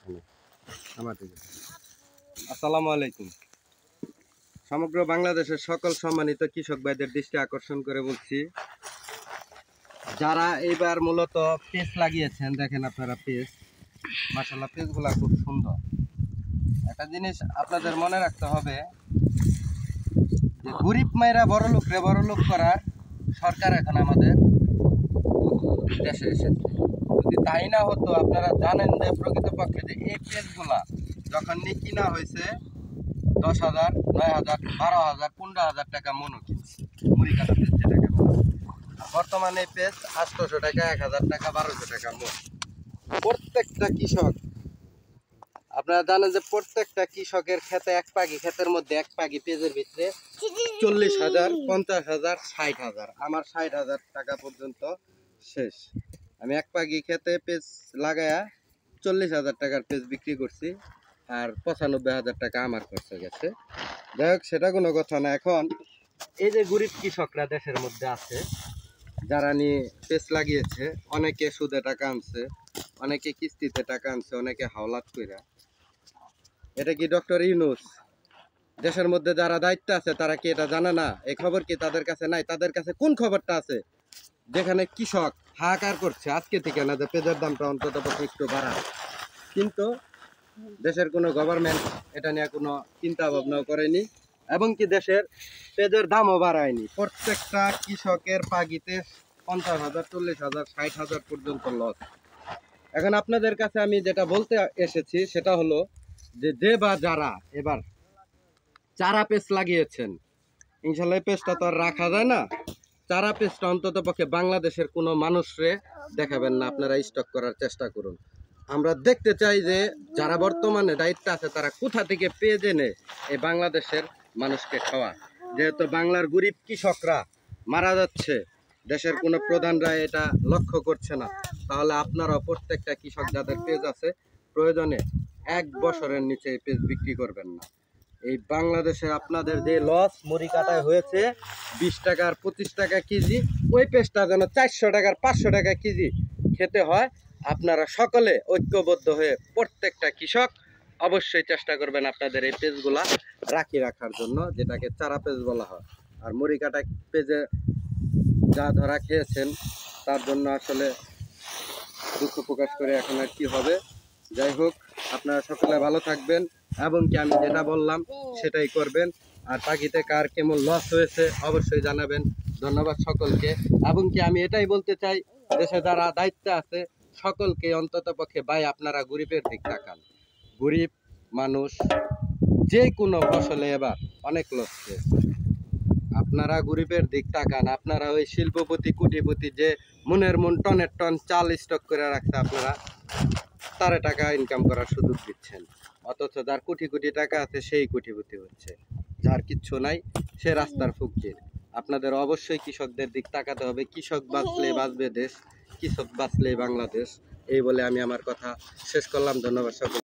এখানে আসসালামু আলাইকুম। সমগ্র বাংলাদেশের সকল সম্মানিত কৃষক ভাইদের দৃষ্টি আকর্ষণ করে বলছি, যারা এইবার মূলত পেঁচ লাগিয়েছেন, দেখেন আপনারা পেঁচ, মাশাআল্লাহ পেঁচগুলা খুব সুন্দর। একটা জিনিস আপনাদের মনে রাখতে হবে যে গরিব মায়েরা বড় লোক করার সরকার এখন আমাদের দেশে এসেছে। যদি তাই না হতো, আপনারা জানেন যে প্রকৃতপক্ষে যে এই পেঁচগুলা যখন কিনা হয়েছে 10,000, 9,000, 12,000, 15,000 টাকা মনো কিনছে মুড়ি কাটা পেঁচ, যেটাকে বর্তমানে পেঁচ 800 টাকা, 1,000 টাকা, 1,200 টাকা মন। প্রত্যেকটা কৃষক, আপনারা জানেন যে প্রত্যেকটা কৃষকের ক্ষেতে এক পাগি, ক্ষেতের মধ্যে এক পাগি পেঁচের ভিতরে 40,000, 50,000, 60,000, আমার 60,000 টাকা পর্যন্ত শেষ। আমি এক পাগি ক্ষেতে পেঁচ লাগায়া 40,000 টাকার পেঁচ বিক্রি করছি, আর 95,000 টাকা আমার খরচা গেছে। যাই হোক, সেটা কোনো কথা না। এখন এই যে গরিব কৃষকরা দেশের মধ্যে আছে, যারা নিয়ে পেঁচ লাগিয়েছে, অনেকে সুদে টাকা আনছে, অনেকে কিস্তিতে টাকা আনছে, অনেকে হাওলাত কইরা। এটা কি ডক্টর ইউনূস দেশের মধ্যে যারা দায়িত্ব আছে তারা কি এটা জানে না? এই খবর কি তাদের কাছে নাই? তাদের কাছে কোন খবরটা আছে যেখানে কৃষক হাহাকার করছে আজকে থেকে না যে পেঁয়াজের দামটা অন্তত একটু বাড়ায়? কিন্তু দেশের কোনো গভর্নমেন্ট এটা নিয়ে কোনো চিন্তা ভাবনাও করেনি, এবং কি দেশের পেঁয়াজের দামও বাড়ায়নি। প্রত্যেকটা কৃষকের পাগিতে 50,000, 40,000, 60,000 পর্যন্ত লস। এখন আপনাদের কাছে আমি যেটা বলতে এসেছি সেটা হলো যে বা যারা এবার চারা পেঁচ লাগিয়েছেন, ইনশাল্লাহ পেঁচটা তো আর রাখা যায় না। চারা পেঁচটা অন্তত পক্ষে বাংলাদেশের কোনো মানুষরে দেখাবেন না, আপনারা স্টক করার চেষ্টা করুন। আমরা দেখতে চাই যে যারা বর্তমানে দায়িত্ব আছে তারা কোথা থেকে পেঁয়াজ এনে এই বাংলাদেশের মানুষকে খাওয়া। যেহেতু বাংলার গরিব কৃষকরা মারা যাচ্ছে, দেশের কোনো প্রধানরা এটা লক্ষ্য করছে না, তাহলে আপনারাও প্রত্যেকটা কৃষক যাদের পেঁয়াজ আছে প্রয়োজনে 1 বছরের নিচে পেঁয়াজ বিক্রি করবেন না। এই বাংলাদেশে আপনাদের যে লস মুড়ি কাটায় হয়েছে 20 টাকা আর 25 টাকা কেজি, ওই পেঁচটা যেন 400 টাকার 500 টাকা কেজি খেতে হয়। আপনারা সকলে ঐক্যবদ্ধ হয়ে প্রত্যেকটা কৃষক অবশ্যই চেষ্টা করবেন আপনাদের এই পেঁচগুলা রাখার জন্য, যেটাকে চারা পেঁচ বলা হয়। আর মুড়ি কাটা পেঁচে যা ধরা খেয়েছেন তার জন্য আসলে দুঃখ প্রকাশ করে এখন আর কি হবে। যাই হোক, আপনারা সকলে ভালো থাকবেন, এবং কি আমি যেটা বললাম সেটাই করবেন। আর পাখিতে কার কেমন লস হয়েছে অবশ্যই জানাবেন। ধন্যবাদ সকলকে। এবং কি আমি এটাই বলতে চাই, দেশে যারা দায়িত্বে আছে সকলকে অন্তত পক্ষে, ভাই আপনারা গরিবের দিক তাকান। গরিব মানুষ যে কোনো ফসলে এবার অনেক লস হয়েছে, আপনারা গরিবের দিক তাকান। আপনারা ওই শিল্পপতি কোটিপতি যে মনের মন টনের টন চাল স্টক করে রাখছে, আপনারা তারে টাকা ইনকাম করার সুযোগ দিচ্ছেন, অথচ যার কোটি কোটি টাকা আছে সেই কোটিপতি হচ্ছে, যার কিচ্ছু নাই সে রাস্তার ফকির। আপনাদের অবশ্যই কৃষকদের দিক তাকাতে হবে। কৃষক বাঁচলে বাঁচবে দেশ, কৃষক বাঁচলে বাংলাদেশ। এই বলে আমি আমার কথা শেষ করলাম। ধন্যবাদ সকল।